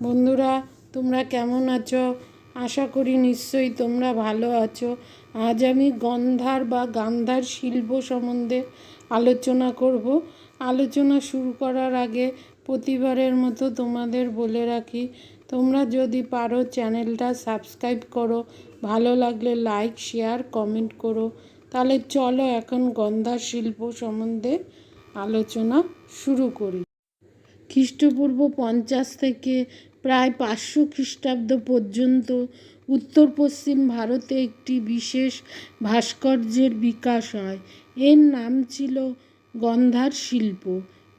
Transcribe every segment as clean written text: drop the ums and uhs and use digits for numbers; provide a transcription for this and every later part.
বন্ধুরা, তোমরা কেমন আছো? আশা করি নিশ্চয়ই তোমরা ভালো আছো। আজ আমি গন্ধার বা গান্ধার শিল্প সম্বন্ধে আলোচনা করব। আলোচনা শুরু করার আগে প্রতিবারের মতো তোমাদের বলে রাখি, তোমরা যদি পারো চ্যানেলটা সাবস্ক্রাইব করো, ভালো লাগলে লাইক, শেয়ার, কমেন্ট করো। তাহলে চলো এখন গন্ধার শিল্প সম্বন্ধে আলোচনা শুরু করি। খ্রিস্টপূর্ব 50 থেকে প্রায় 500 খ্রিস্টাব্দ পর্যন্ত উত্তর পশ্চিম ভারতে একটি বিশেষ ভাস্কর্যের বিকাশ হয়। এর নাম ছিল গন্ধার শিল্প।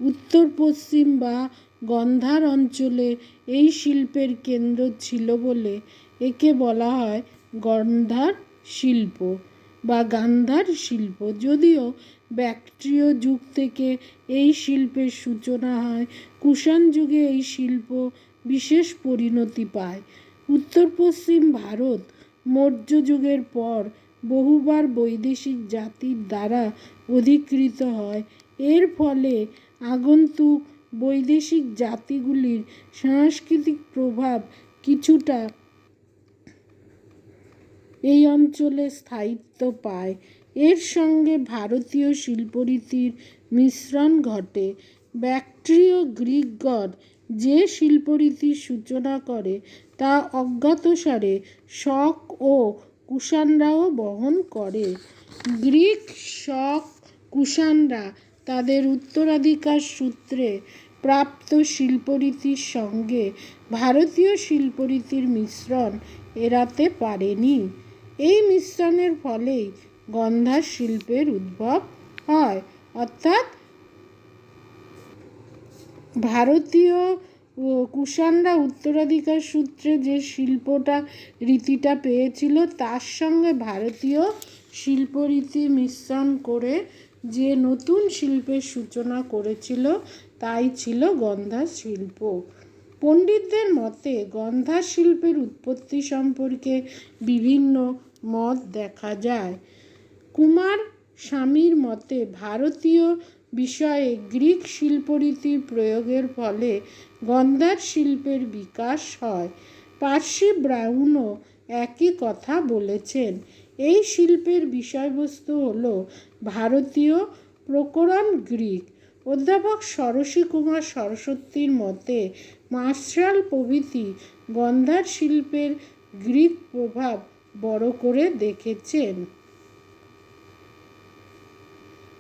উত্তর পশ্চিম বা গন্ধার অঞ্চলে এই শিল্পের কেন্দ্র ছিল বলে একে বলা হয় গন্ধার শিল্প বা গান্ধার শিল্প। যদিও ব্যাক্ট্রিয় যুগ থেকে এই শিল্পের সূচনা হয়, কুষাণ যুগে এই শিল্প বিশেষ পরিণতি পায়। উত্তর পশ্চিম ভারত মৌর্য যুগের পর বহুবার বৈদেশিক জাতির দ্বারা অধিকৃত হয়। এর ফলে আগন্তুক বৈদেশিক জাতিগুলির সাংস্কৃতিক প্রভাব কিছুটা এই অঞ্চলে স্থায়িত্ব পায়। এর সঙ্গে ভারতীয় শিল্পরীতির মিশ্রণ ঘটে। ব্যাক্ট্রিয় গ্রিকগণ যে শিল্পরীতির সূচনা করে তা অজ্ঞাতসারে শক ও কুষাণরাও বহন করে। গ্রিক, শক, কুষাণরা তাদের উত্তরাধিকার সূত্রে প্রাপ্ত শিল্পরীতির সঙ্গে ভারতীয় শিল্পরীতির মিশ্রণ এড়াতে পারেনি। এই মিশ্রণের ফলেই গন্ধার শিল্পের উদ্ভব হয়। অর্থাৎ ভারতীয় কুষাণরা উত্তরাধিকার সূত্রে যে রীতিটা পেয়েছিল তার সঙ্গে ভারতীয় শিল্পরীতি মিশ্রণ করে যে নতুন শিল্পের সূচনা করেছিল তাই ছিল গন্ধার শিল্প। পণ্ডিতদের মতে গন্ধার শিল্পের উৎপত্তি সম্পর্কে বিভিন্ন মত দেখা যায়। কুমার স্বামীর মতে ভারতীয় বিষয়ে গ্রিক শিল্পরীতির প্রয়োগের ফলে গন্ধার শিল্পের বিকাশ হয়। পার্সি ব্রাউনও একই কথা বলেছেন। এই শিল্পের বিষয়বস্তু হল ভারতীয়, প্রকরণ গ্রিক। অধ্যাপক ষোড়শী কুমার সরস্বতীর মতে মার্শাল প্রভৃতি গন্ধার শিল্পের গ্রিক প্রভাব বড় করে দেখেছেন।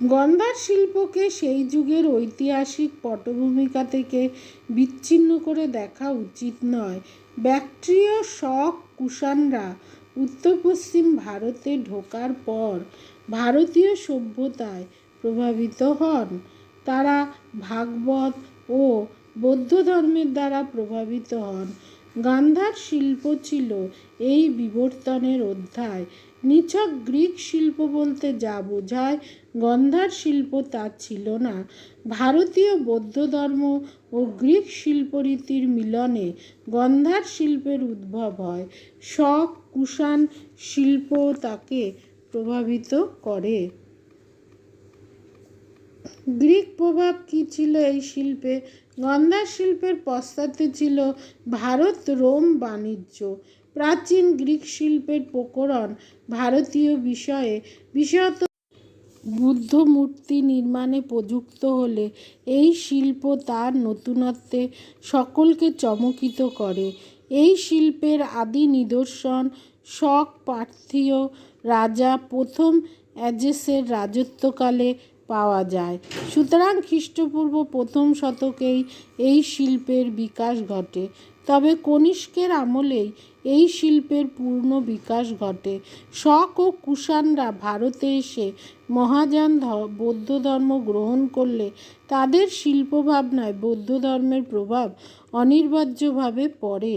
গন্ধার শিল্পকে সেই যুগের ঐতিহাসিক পটভূমিকা থেকে বিচ্ছিন্ন করে দেখা উচিত নয়। ব্যাক্ট্রিয়, শক, কুষাণরা উত্তর পশ্চিম ভারতে ঢোকার পর ভারতীয় সভ্যতায় প্রভাবিত হন। তারা ভাগবত ও বৌদ্ধ ধর্মের দ্বারা প্রভাবিত হন। গান্ধার শিল্প ছিল এই বিবর্তনের অধ্যায়। নিছক গ্রিক শিল্প বলতে যা বোঝায় গন্ধার শিল্প তা ছিল না। ভারতীয় বৌদ্ধ ধর্ম ও গ্রিক শিল্পরীতির মিলনে গন্ধার শিল্পের উদ্ভব হয়। শক, কুষাণ শিল্প তাকে প্রভাবিত করে। গ্রিক প্রভাব কী ছিল এই শিল্পে? গন্ধার শিল্পের পশ্চাতে ছিল ভারত রোম বাণিজ্য। প্রাচীন গ্রিক শিল্পের প্রকরণ ভারতীয় বিশেষত বুদ্ধ মূর্তি নির্মাণে প্রযুক্ত হলে এই শিল্প তার নতুনত্বে সকলকে চমকিত করে। এই শিল্পের আদি নিদর্শন শক পার্থীয় রাজা প্রথম অ্যাজেসের রাজত্বকালে পাওয়া যায়। সুতরাং খ্রিস্টপূর্ব প্রথম শতকেই এই শিল্পের বিকাশ ঘটে। তবে কনিষ্কের আমলেই এই শিল্পের পূর্ণ বিকাশ ঘটে। শক ও কুষাণরা ভারতে এসে মহাযান বৌদ্ধ ধর্ম গ্রহণ করলে তাদের শিল্পভাবনায় বৌদ্ধ ধর্মের প্রভাব অনিবার্যভাবে পড়ে।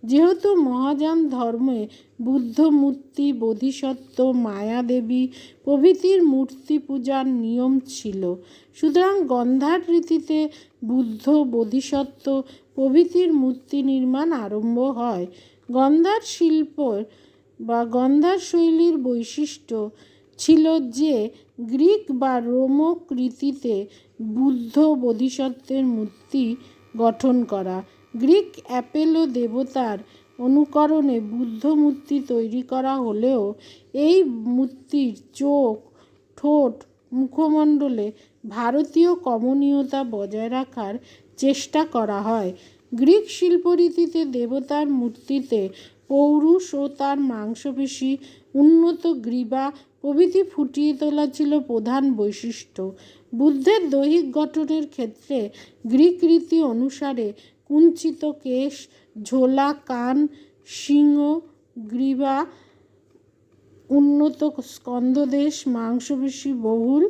যেহেতু মহাযান ধর্মে বুদ্ধ মূর্তি, বোধিসত্ত্ব, মায়াদেবী প্রভৃতির মূর্তি পূজার নিয়ম ছিল, সুতরাং গন্ধার রীতিতে বুদ্ধ, বোধিসত্ত্ব প্রভৃতির মূর্তি নির্মাণ আরম্ভ হয়। গন্ধার শিল্প বা গন্ধার শৈলীর বৈশিষ্ট্য ছিল যে গ্রিক বা রোমক রীতিতে বুদ্ধ, বোধিসত্ত্বের মূর্তি গঠন করা। গ্রিক অ্যাপোলো দেবতার অনুকরণে বুদ্ধ মূর্তি তৈরি করা হলেও এই মূর্তির চোখ, ঠোঁট, মুখমণ্ডলে ভারতীয় কমনীয়তা বজায় রাখার চেষ্টা করা হয়। গ্রিক শিল্পরীতিতে দেবতার মূর্তিতে পৌরুষ ও তার মাংসপেশি, উন্নত গ্রীবা প্রভৃতি ফুটিয়ে তোলা ছিল প্রধান বৈশিষ্ট্য। বুদ্ধের দৈহিক গঠনের ক্ষেত্রে গ্রিক রীতি অনুসারে কুঞ্চিত কেশ, ঝোলা কান, সিংহ, গ্রীবা, উন্নত স্কন্ধদেশ, মাংসপেশি বহুল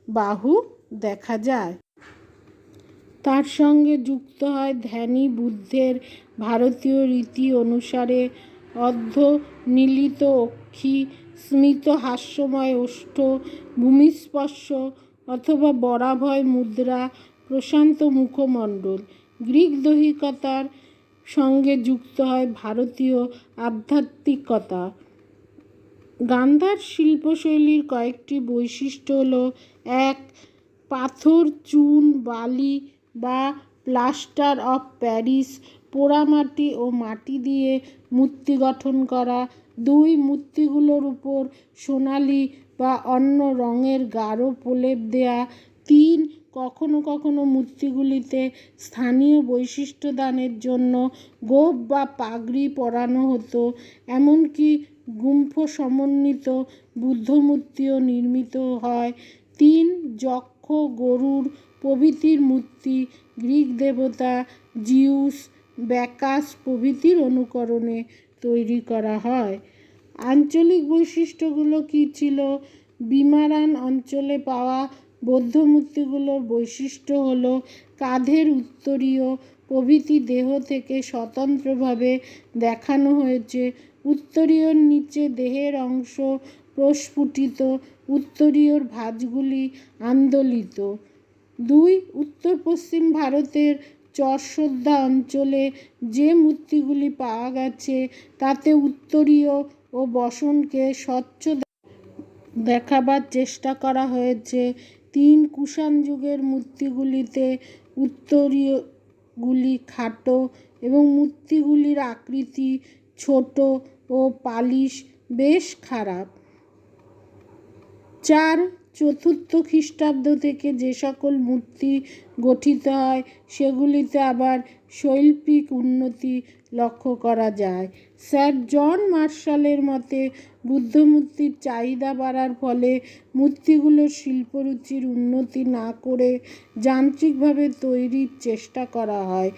বাহু দেখা যায়। তার সঙ্গে যুক্ত হয় ধ্যানী বুদ্ধের ভারতীয় রীতি অনুসারে অর্ধনিলীত অক্ষি, স্মিত হাস্যময় ওষ্ঠ, ভূমিস্পর্শ অথবা বরাভয় মুদ্রা, প্রশান্ত মুখমণ্ডল। গ্রিক দৈহিকতার সঙ্গে যুক্ত হয় ভারতীয় আধ্যাত্মিকতা। গান্ধার শিল্পশৈলীর কয়েকটি বৈশিষ্ট্য হল: ১. পাথর, চুন, বালি বা প্লাস্টার অফ প্যারিস, পোড়ামাটি ও মাটি দিয়ে মূর্তি গঠন করা। ২. মূর্তিগুলোর উপর সোনালি বা অন্য রঙের গাঢ় প্রলেপ দেয়া। ৩. কখনো কখনো মূর্তিগুলিতে স্থানীয় বৈশিষ্ট্য দানের জন্য গোঁফ বা পাগড়ি পরানো হতো। এমনকি গুম্ফ সমন্বিত বুদ্ধমূর্তিও নির্মিত হয়। ৩. যক্ষ, গরুড় প্রভৃতির মূর্তি গ্রিক দেবতা জিউস, ব্যাকাস প্রভৃতির অনুকরণে তৈরি করা হয়। আঞ্চলিক বৈশিষ্ট্যগুলো কী ছিল? বিমারান অঞ্চলে পাওয়া বৌদ্ধ মূর্তিগুলোর বৈশিষ্ট্য হল কাঁধের উত্তরীয় প্রভৃতি দেহ থেকে স্বতন্ত্রভাবে দেখানো হয়েছে। উত্তরীয়র নিচে দেহের অংশ প্রস্ফুটিত, উত্তরীয়র ভাঁজগুলি আন্দোলিত। ২. উত্তর পশ্চিম ভারতের চরসোদ্দা অঞ্চলে যে মূর্তিগুলি পাওয়া গেছে তাতে উত্তরীয় ও বসনকে স্বচ্ছ দেখাবার চেষ্টা করা হয়েছে। ৩. কুষাণ যুগের মূর্তিগুলিতে উত্তরীয়গুলি খাটো এবং মূর্তিগুলির আকৃতি ছোট ও পালিশ বেশ খারাপ। ৪. চতুর্থ খ্রিস্টাব্দ থেকে যে সকল মূর্তি গঠিত হয় সেগুলিতে আবার শৈল্পিক উন্নতি লক্ষ্য করা যায়। স্যার জন মার্শালের মতে বুদ্ধমূর্তির চাহিদা বাড়ার ফলে মূর্তিগুলোর শিল্পরুচির উন্নতি না করে যান্ত্রিকভাবে তৈরির চেষ্টা করা হয়।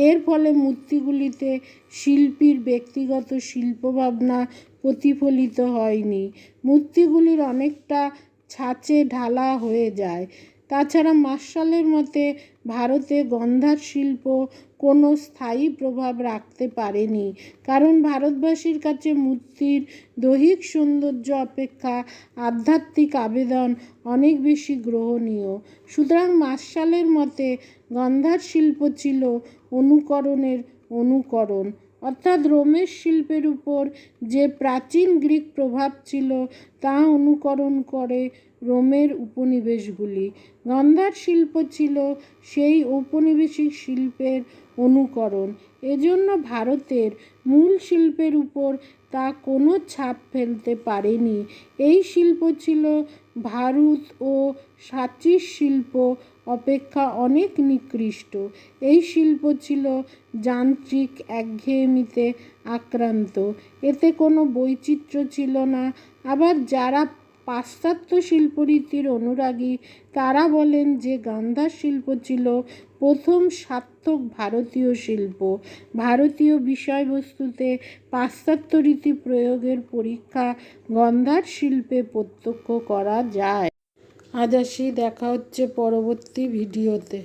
এর ফলে মূর্তিগুলিতে শিল্পীর ব্যক্তিগত শিল্পভাবনা প্রতিফলিত হয়নি। মূর্তিগুলির অনেকটা ছাঁচে ঢালা হয়ে যায়। তাছাড়া মার্শালের মতে ভারতে গান্ধার শিল্প কোনো স্থায়ী প্রভাব রাখতে পারেনি, কারণ ভারতবাসীর কাছে মূর্তির দৈহিক সৌন্দর্য অপেক্ষা আধ্যাত্মিক আবেদন অনেক বেশি গ্রহণীয়। সুতরাং মার্শালের মতে গান্ধার শিল্প ছিল অনুকরণের অনুকরণ, অর্থাৎ রোমের শিল্পের উপর যে প্রাচীন গ্রিক প্রভাব ছিল তা অনুকরণ করে রোমের উপনিবেশগুলি। গান্ধার শিল্প ছিল সেই ঔপনিবেশিক শিল্পের অনুকরণ। এজন্য ভারতের মূল শিল্পের উপর তা কোনো ছাপ ফেলতে পারেনি। এই শিল্প ছিল ভারুদ ও সাঁচির শিল্প অপেক্ষা অনেক নিকৃষ্ট। এই শিল্প ছিল যান্ত্রিক একঘেয়েমিতে আক্রান্ত, এতে কোনো বৈচিত্র্য ছিল না। আবার যারা পাশ্চাত্য শিল্পরীতির অনুরাগী তারা বলেন যে গান্ধার শিল্প ছিল প্রথম সার্থক ভারতীয় শিল্প। ভারতীয় বিষয়বস্তুতে পাশ্চাত্য রীতি প্রয়োগের পরীক্ষা গান্ধার শিল্পে প্রত্যক্ষ করা যায়। আজ আসি, দেখা হচ্ছে পরবর্তী ভিডিওতে।